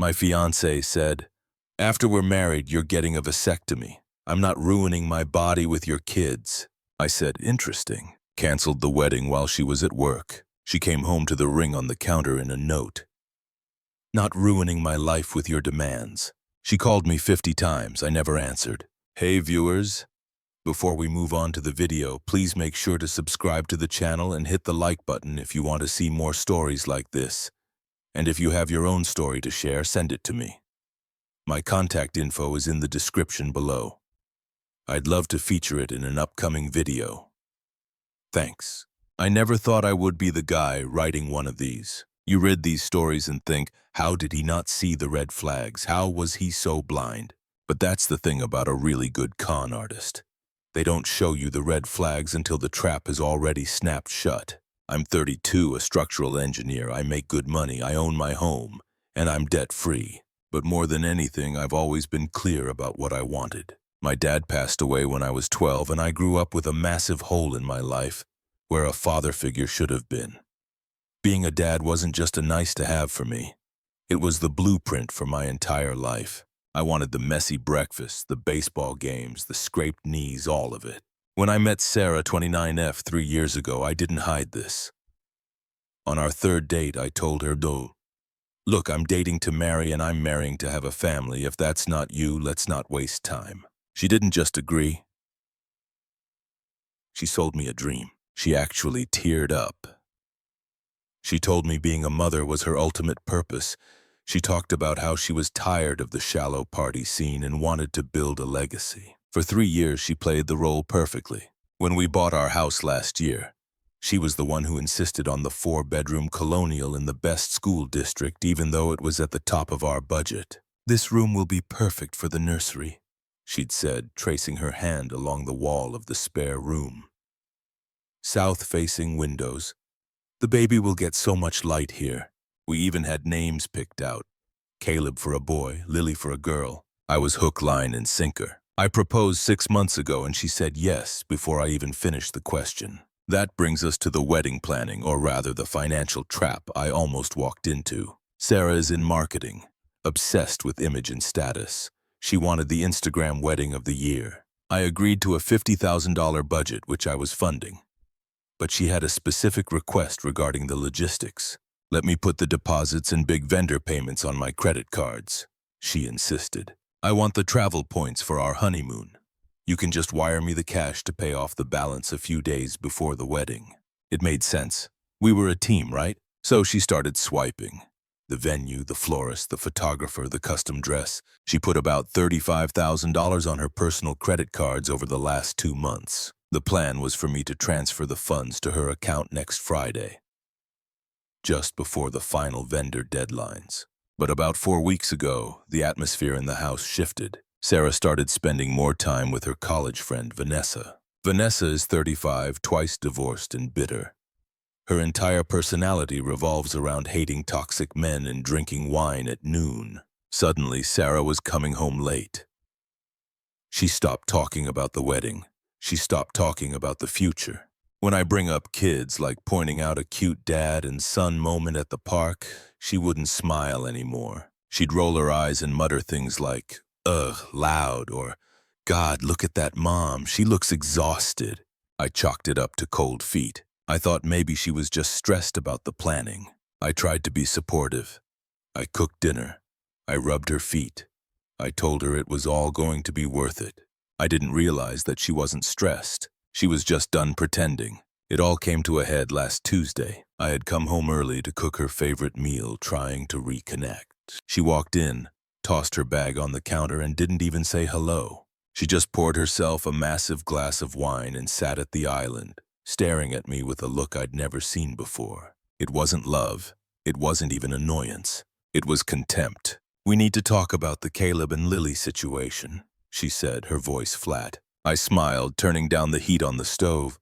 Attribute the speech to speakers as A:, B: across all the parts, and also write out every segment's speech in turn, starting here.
A: My fiancée said, "After we're married, you're getting a vasectomy. I'm not ruining my body with your kids." I said, "Interesting." Canceled the wedding while she was at work. She came home to the ring on the counter in a note. "Not ruining my life with your demands." She called me 50 times. I never answered. Hey viewers, before we move on to the video, please make sure to subscribe to the channel and hit the like button if you want to see more stories like this. And if you have your own story to share, send it to me. My contact info is in the description below. I'd love to feature it in an upcoming video. Thanks. I never thought I would be the guy writing one of these. You read these stories and think, how did he not see the red flags? How was he so blind? But that's the thing about a really good con artist. They don't show you the red flags until the trap has already snapped shut. I'm 32, a structural engineer. I make good money. I own my home, and I'm debt-free. But more than anything, I've always been clear about what I wanted. My dad passed away when I was 12, and I grew up with a massive hole in my life where a father figure should have been. Being a dad wasn't just a nice-to-have for me. It was the blueprint for my entire life. I wanted the messy breakfast, the baseball games, the scraped knees, all of it. When I met Sarah, 29F, 3 years ago, I didn't hide this. On our third date, I told her, "Look, I'm dating to marry and I'm marrying to have a family. If that's not you, let's not waste time." She didn't just agree. She sold me a dream. She actually teared up. She told me being a mother was her ultimate purpose. She talked about how she was tired of the shallow party scene and wanted to build a legacy. For 3 years, she played the role perfectly. When we bought our house last year, she was the one who insisted on the 4-bedroom colonial in the best school district, even though it was at the top of our budget. "This room will be perfect for the nursery," she'd said, tracing her hand along the wall of the spare room. "South-facing windows. The baby will get so much light here." We even had names picked out. Caleb for a boy, Lily for a girl. I was hook, line, and sinker. I proposed 6 months ago and she said yes before I even finished the question. That brings us to the wedding planning, or rather the financial trap I almost walked into. Sarah is in marketing, obsessed with image and status. She wanted the Instagram wedding of the year. I agreed to a $50,000 budget, which I was funding. But she had a specific request regarding the logistics. "Let me put the deposits and big vendor payments on my credit cards," she insisted. "I want the travel points for our honeymoon. You can just wire me the cash to pay off the balance a few days before the wedding." It made sense. We were a team, right? So she started swiping. The venue, the florist, the photographer, the custom dress. She put about $35,000 on her personal credit cards over the last 2 months. The plan was for me to transfer the funds to her account next Friday, just before the final vendor deadlines. But about 4 weeks ago, the atmosphere in the house shifted. Sarah started spending more time with her college friend, Vanessa. Vanessa is 35, twice divorced and bitter. Her entire personality revolves around hating toxic men and drinking wine at noon. Suddenly, Sarah was coming home late. She stopped talking about the wedding. She stopped talking about the future. When I bring up kids, like pointing out a cute dad and son moment at the park, she wouldn't smile anymore. She'd roll her eyes and mutter things like, "Ugh," loud, or, "God, look at that mom, she looks exhausted." I chalked it up to cold feet. I thought maybe she was just stressed about the planning. I tried to be supportive. I cooked dinner. I rubbed her feet. I told her it was all going to be worth it. I didn't realize that she wasn't stressed. She was just done pretending. It all came to a head last Tuesday. I had come home early to cook her favorite meal, trying to reconnect. She walked in, tossed her bag on the counter, and didn't even say hello. She just poured herself a massive glass of wine and sat at the island, staring at me with a look I'd never seen before. It wasn't love. It wasn't even annoyance. It was contempt. "We need to talk about the Caleb and Lily situation," she said, her voice flat. I smiled, turning down the heat on the stove.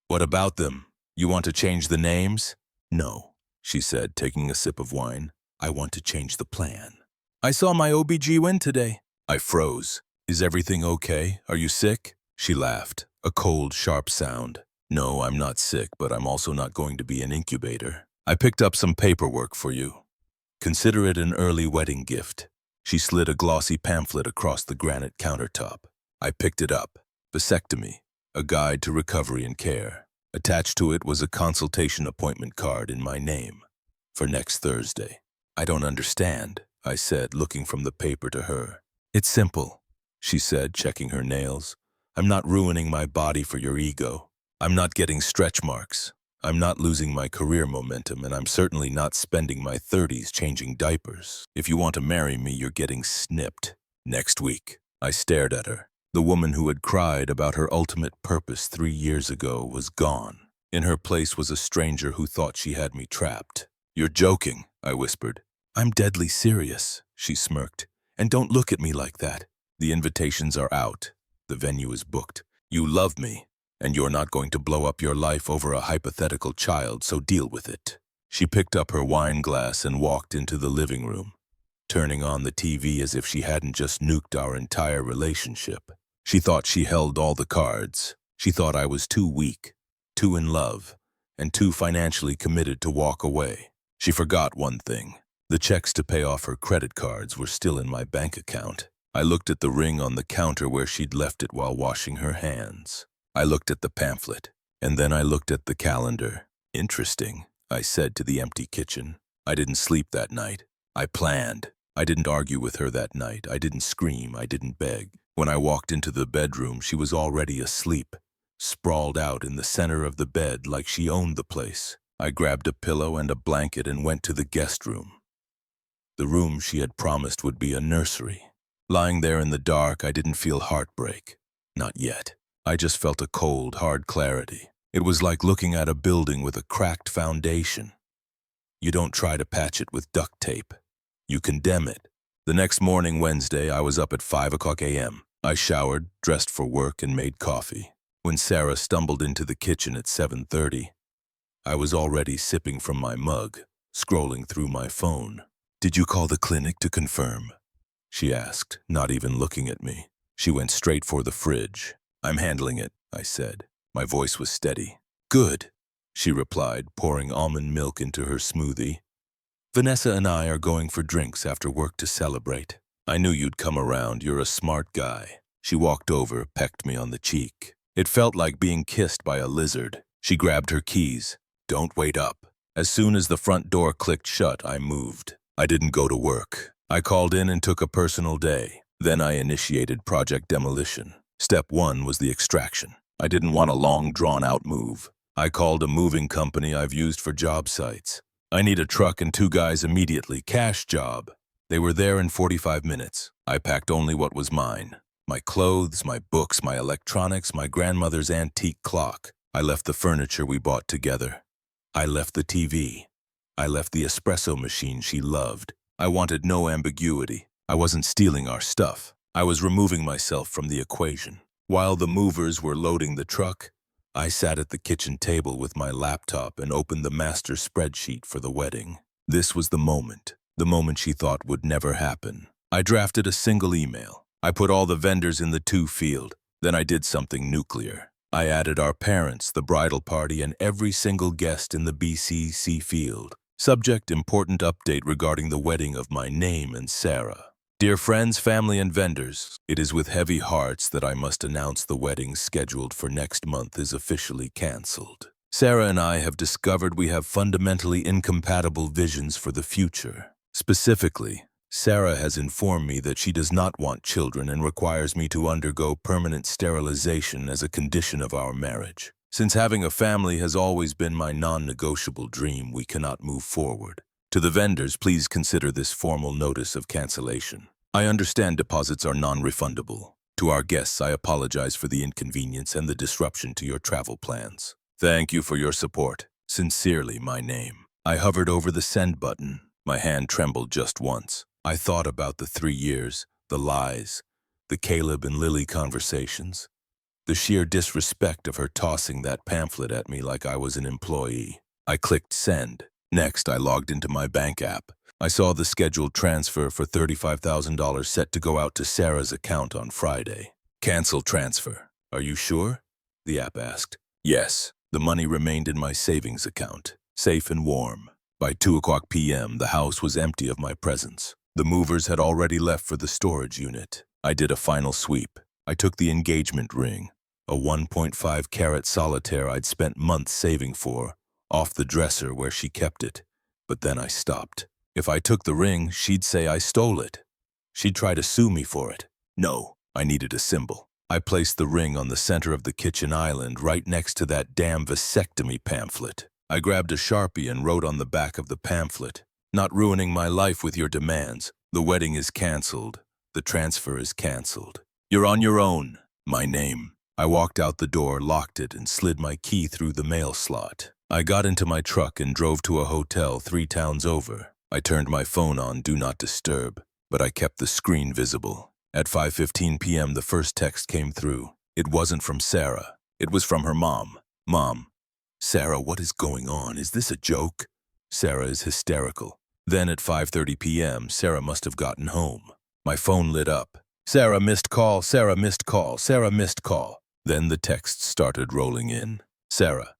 A: "What about them? You want to change the names?" "No," she said, taking a sip of wine. "I want to change the plan." "I saw my OBGYN today." I froze. "Is everything okay? Are you sick?" She laughed, a cold, sharp sound. "No, I'm not sick, but I'm also not going to be an incubator. I picked up some paperwork for you." Consider it an early wedding gift. She slid a glossy pamphlet across the granite countertop. I picked it up. Vasectomy, a guide to recovery and care. Attached to it was a consultation appointment card in my name. For next Thursday. I don't understand, I said, looking from the paper to her. It's simple, she said, checking her nails. I'm not ruining my body for your ego. I'm not getting stretch marks. I'm not losing my career momentum, and I'm certainly not spending my 30s changing diapers. If you want to marry me, you're getting snipped. Next week. I stared at her. The woman who had cried about her ultimate purpose 3 years ago was gone. In her place was a stranger who thought she had me trapped. You're joking, I whispered. I'm deadly serious, she smirked. And don't look at me like that. The invitations are out. The venue is booked. You love me, and you're not going to blow up your life over a hypothetical child, so deal with it. She picked up her wine glass and walked into the living room, turning on the TV as if she hadn't just nuked our entire relationship. She thought she held all the cards. She thought I was too weak, too in love, and too financially committed to walk away. She forgot one thing. The checks to pay off her credit cards were still in my bank account. I looked at the ring on the counter where she'd left it while washing her hands. I looked at the pamphlet, and then I looked at the calendar. Interesting, I said to the empty kitchen. I didn't sleep that night. I planned. I didn't argue with her that night. I didn't scream. I didn't beg. When I walked into the bedroom, she was already asleep, sprawled out in the center of the bed like she owned the place. I grabbed a pillow and a blanket and went to the guest room. The room she had promised would be a nursery. Lying there in the dark, I didn't feel heartbreak. Not yet. I just felt a cold, hard clarity. It was like looking at a building with a cracked foundation. You don't try to patch it with duct tape. You condemn it. The next morning, Wednesday, I was up at 5 a.m. I showered, dressed for work, and made coffee. When Sarah stumbled into the kitchen at 7:30, I was already sipping from my mug, scrolling through my phone. Did you call the clinic to confirm? She asked, not even looking at me. She went straight for the fridge. I'm handling it, I said. My voice was steady. Good, she replied, pouring almond milk into her smoothie. Vanessa and I are going for drinks after work to celebrate. I knew you'd come around. You're a smart guy. She walked over, pecked me on the cheek. It felt like being kissed by a lizard. She grabbed her keys. Don't wait up. As soon as the front door clicked shut, I moved. I didn't go to work. I called in and took a personal day. Then I initiated Project Demolition. Step 1 was the extraction. I didn't want a long, drawn-out move. I called a moving company I've used for job sites. I need a truck and 2 guys immediately. Cash job. They were there in 45 minutes. I packed only what was mine. My clothes, my books, my electronics, my grandmother's antique clock. I left the furniture we bought together. I left the TV. I left the espresso machine she loved. I wanted no ambiguity. I wasn't stealing our stuff. I was removing myself from the equation. While the movers were loading the truck, I sat at the kitchen table with my laptop and opened the master spreadsheet for the wedding. This was the moment she thought would never happen. I drafted a single email. I put all the vendors in the to field. Then I did something nuclear. I added our parents, the bridal party, and every single guest in the BCC field. Subject: important update regarding the wedding of my name and Sarah. Dear friends, family, and vendors, it is with heavy hearts that I must announce the wedding scheduled for next month is officially canceled. Sarah and I have discovered we have fundamentally incompatible visions for the future. Specifically, Sarah has informed me that she does not want children and requires me to undergo permanent sterilization as a condition of our marriage. Since having a family has always been my non-negotiable dream, we cannot move forward. To the vendors, please consider this formal notice of cancellation. I understand deposits are non-refundable. To our guests, I apologize for the inconvenience and the disruption to your travel plans. Thank you for your support. Sincerely, my name. I hovered over the send button. My hand trembled just once. I thought about the 3 years, the lies, the Caleb and Lily conversations, the sheer disrespect of her tossing that pamphlet at me like I was an employee. I clicked send. Next, I logged into my bank app. I saw the scheduled transfer for $35,000 set to go out to Sarah's account on Friday. Cancel transfer. Are you sure? The app asked. Yes. The money remained in my savings account, safe and warm. By 2 p.m., the house was empty of my presence. The movers had already left for the storage unit. I did a final sweep. I took the engagement ring, a 1.5-carat solitaire I'd spent months saving for, off the dresser where she kept it. But then I stopped. If I took the ring, she'd say I stole it. She'd try to sue me for it. No, I needed a symbol. I placed the ring on the center of the kitchen island right next to that damn vasectomy pamphlet. I grabbed a Sharpie and wrote on the back of the pamphlet, "Not ruining my life with your demands. The wedding is canceled. The transfer is canceled. You're on your own. My name." I walked out the door, locked it, and slid my key through the mail slot. I got into my truck and drove to a hotel 3 towns over. I turned my phone on Do Not Disturb, but I kept the screen visible. At 5:15 p.m., the first text came through. It wasn't from Sarah. It was from her mom. "Mom, Sarah, what is going on? Is this a joke?" Sarah is hysterical. Then at 5:30 p.m., Sarah must have gotten home. My phone lit up. "Sarah missed call, Sarah missed call, Sarah missed call." Then the texts started rolling in. "Sarah,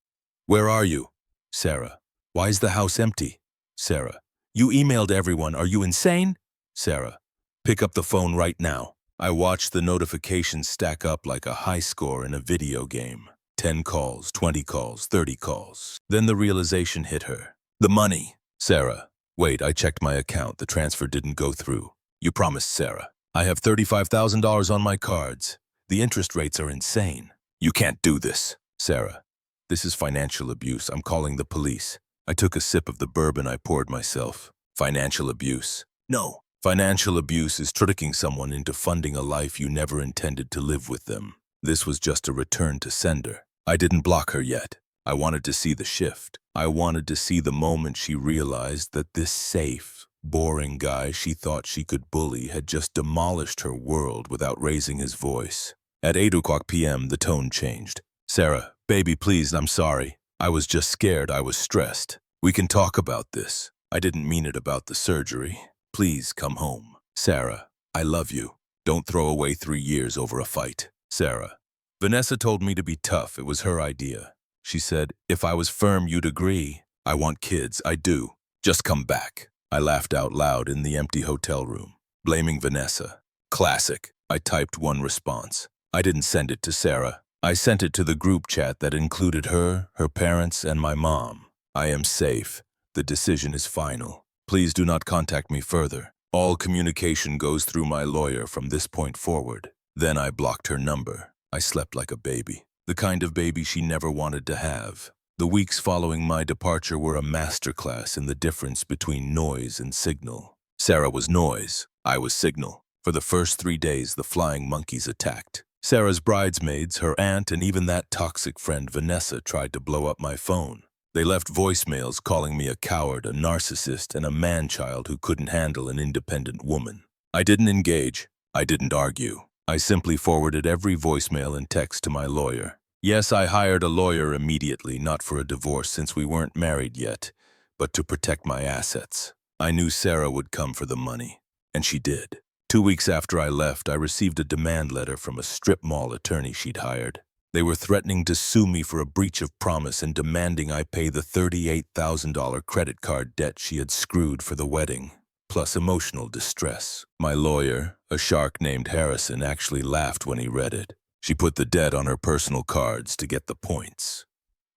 A: where are you?" "Sarah, why is the house empty?" "Sarah, you emailed everyone. Are you insane?" "Sarah, pick up the phone right now." I watched the notifications stack up like a high score in a video game. 10 calls, 20 calls, 30 calls. Then the realization hit her. The money. "Sarah, wait, I checked my account. The transfer didn't go through. You promised, Sarah. I have $35,000 on my cards. The interest rates are insane. You can't do this." "Sarah, this is financial abuse. I'm calling the police." I took a sip of the bourbon I poured myself. "Financial abuse? No. Financial abuse is tricking someone into funding a life you never intended to live with them. This was just a return to sender. I didn't block her yet. I wanted to see the shift. I wanted to see the moment she realized that this safe, boring guy she thought she could bully had just demolished her world without raising his voice. At 8 p.m., the tone changed. "Sarah, baby, please, I'm sorry. I was just scared. I was stressed. We can talk about this. I didn't mean it about the surgery. Please come home. Sarah, I love you. Don't throw away 3 years over a fight." "Sarah, Vanessa told me to be tough. It was her idea. She said, if I was firm, you'd agree. I want kids. I do. Just come back." I laughed out loud in the empty hotel room, blaming Vanessa. Classic. I typed one response. I didn't send it to Sarah. I sent it to the group chat that included her, her parents, and my mom. "I am safe. The decision is final. Please do not contact me further. All communication goes through my lawyer from this point forward." Then I blocked her number. I slept like a baby, the kind of baby she never wanted to have. The weeks following my departure were a masterclass in the difference between noise and signal. Sarah was noise. I was signal. For the first 3 days, the flying monkeys attacked. Sarah's bridesmaids, her aunt, and even that toxic friend Vanessa tried to blow up my phone. They left voicemails calling me a coward, a narcissist, and a man-child who couldn't handle an independent woman. I didn't engage. I didn't argue. I simply forwarded every voicemail and text to my lawyer. Yes, I hired a lawyer immediately, not for a divorce since we weren't married yet, but to protect my assets. I knew Sarah would come for the money, and she did. 2 weeks after I left, I received a demand letter from a strip mall attorney she'd hired. They were threatening to sue me for a breach of promise and demanding I pay the $38,000 credit card debt she had screwed for the wedding, plus emotional distress. My lawyer, a shark named Harrison, actually laughed when he read it. She put the debt on her personal cards to get the points.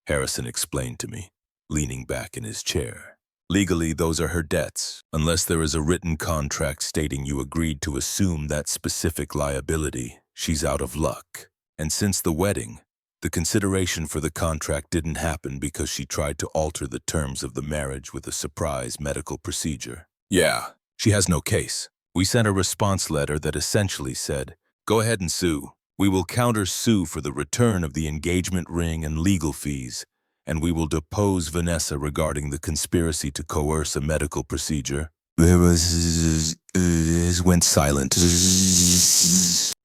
A: Harrison explained to me, leaning back in his chair. Legally, those are her debts, unless there is a written contract stating you agreed to assume that specific liability. She's out of luck. And since the wedding, the consideration for the contract didn't happen because she tried to alter the terms of the marriage with a surprise medical procedure. Yeah, she has no case. We sent a response letter that essentially said, "Go ahead and sue. We will counter-sue for the return of the engagement ring and legal fees, and we will depose Vanessa regarding the conspiracy to coerce a medical procedure." Went silent.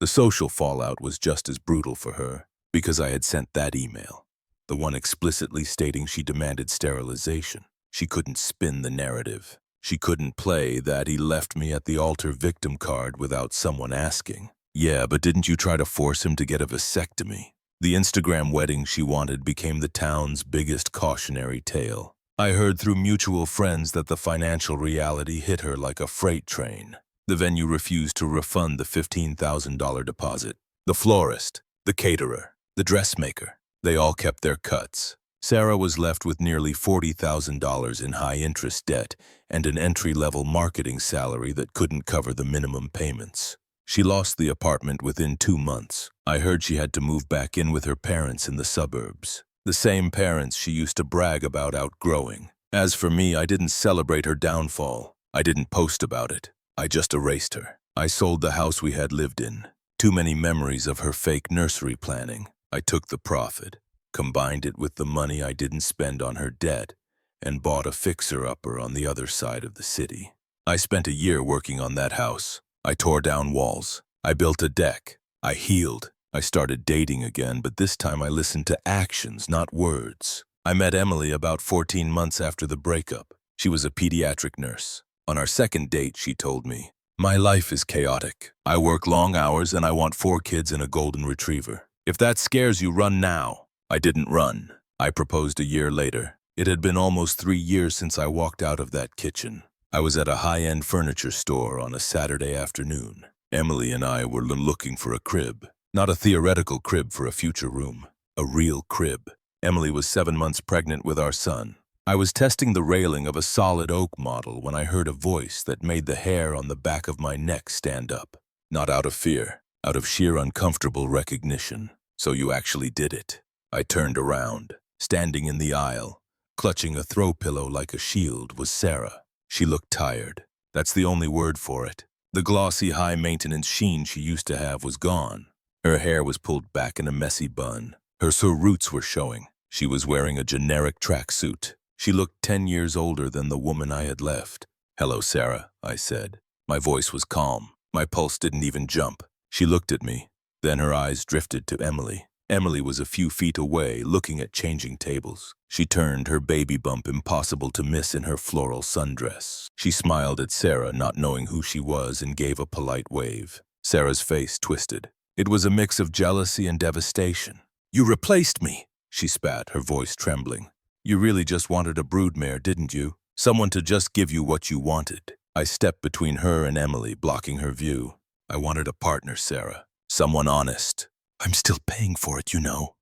A: The social fallout was just as brutal for her, because I had sent that email, the one explicitly stating she demanded sterilization. She couldn't spin the narrative. She couldn't play that he left me at the altar victim card without someone asking. "Yeah, but didn't you try to force him to get a vasectomy?" The Instagram wedding she wanted became the town's biggest cautionary tale. I heard through mutual friends that the financial reality hit her like a freight train. The venue refused to refund the $15,000 deposit. The florist, the caterer, the dressmaker, they all kept their cuts. Sarah was left with nearly $40,000 in high-interest debt and an entry-level marketing salary that couldn't cover the minimum payments. She lost the apartment within 2 months. I heard she had to move back in with her parents in the suburbs. The same parents she used to brag about outgrowing. As for me, I didn't celebrate her downfall. I didn't post about it. I just erased her. I sold the house we had lived in. Too many memories of her fake nursery planning. I took the profit, combined it with the money I didn't spend on her debt, and bought a fixer-upper on the other side of the city. I spent a year working on that house. I tore down walls. I built a deck. I healed. I started dating again, but this time I listened to actions, not words. I met Emily about 14 months after the breakup. She was a pediatric nurse. On our second date, she told me, "My life is chaotic. I work long hours and I want 4 kids and a golden retriever. If that scares you, run now." I didn't run. I proposed a year later. It had been almost 3 years since I walked out of that kitchen. I was at a high-end furniture store on a Saturday afternoon. Emily and I were looking for a crib. Not a theoretical crib for a future room. A real crib. Emily was 7 months pregnant with our son. I was testing the railing of a solid oak model when I heard a voice that made the hair on the back of my neck stand up. Not out of fear, out of sheer uncomfortable recognition. "So you actually did it." I turned around. Standing in the aisle, clutching a throw pillow like a shield, was Sarah. She looked tired. That's the only word for it. The glossy, high-maintenance sheen she used to have was gone. Her hair was pulled back in a messy bun. Her roots were showing. She was wearing a generic tracksuit. She looked 10 years older than the woman I had left. "Hello, Sarah," I said. My voice was calm. My pulse didn't even jump. She looked at me. Then her eyes drifted to Emily. Emily was a few feet away, looking at changing tables. She turned, her baby bump impossible to miss in her floral sundress. She smiled at Sarah, not knowing who she was, and gave a polite wave. Sarah's face twisted. It was a mix of jealousy and devastation. "You replaced me," she spat, her voice trembling. "You really just wanted a broodmare, didn't you? Someone to just give you what you wanted." I stepped between her and Emily, blocking her view. "I wanted a partner, Sarah. Someone honest." "I'm still paying for it, you know,"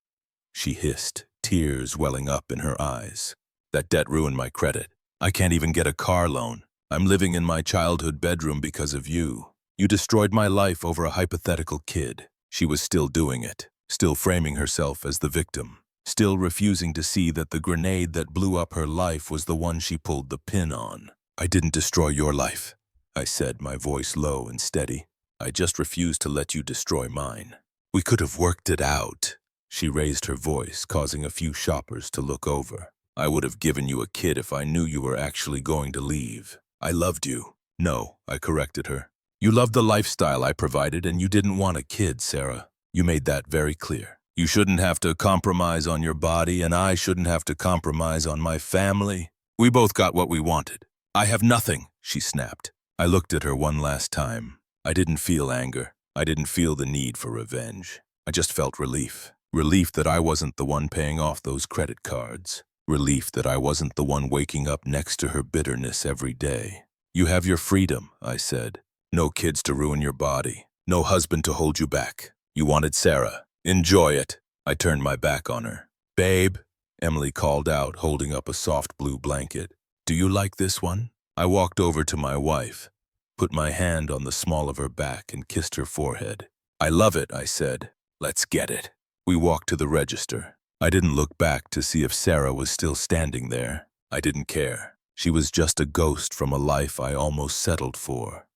A: she hissed, tears welling up in her eyes. "That debt ruined my credit. I can't even get a car loan. I'm living in my childhood bedroom because of you. You destroyed my life over a hypothetical kid." She was still doing it, still framing herself as the victim, still refusing to see that the grenade that blew up her life was the one she pulled the pin on. "I didn't destroy your life," I said, my voice low and steady. "I just refused to let you destroy mine. We could have worked it out." She raised her voice, causing a few shoppers to look over. "I would have given you a kid if I knew you were actually going to leave. I loved you." "No," I corrected her. "You loved the lifestyle I provided and you didn't want a kid, Sarah. You made that very clear. You shouldn't have to compromise on your body and I shouldn't have to compromise on my family. We both got what we wanted." "I have nothing," she snapped. I looked at her one last time. I didn't feel anger. I didn't feel the need for revenge. I just felt relief. Relief that I wasn't the one paying off those credit cards. Relief that I wasn't the one waking up next to her bitterness every day. "You have your freedom," I said. "No kids to ruin your body. No husband to hold you back. You wanted Sarah. Enjoy it." I turned my back on her. "Babe," Emily called out, holding up a soft blue blanket. "Do you like this one?" I walked over to my wife, put my hand on the small of her back and kissed her forehead. "I love it," I said. "Let's get it." We walked to the register. I didn't look back to see if Sarah was still standing there. I didn't care. She was just a ghost from a life I almost settled for,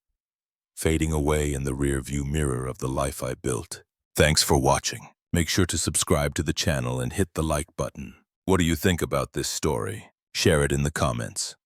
A: fading away in the rearview mirror of the life I built. Thanks for watching. Make sure to subscribe to the channel and hit the like button. What do you think about this story? Share it in the comments.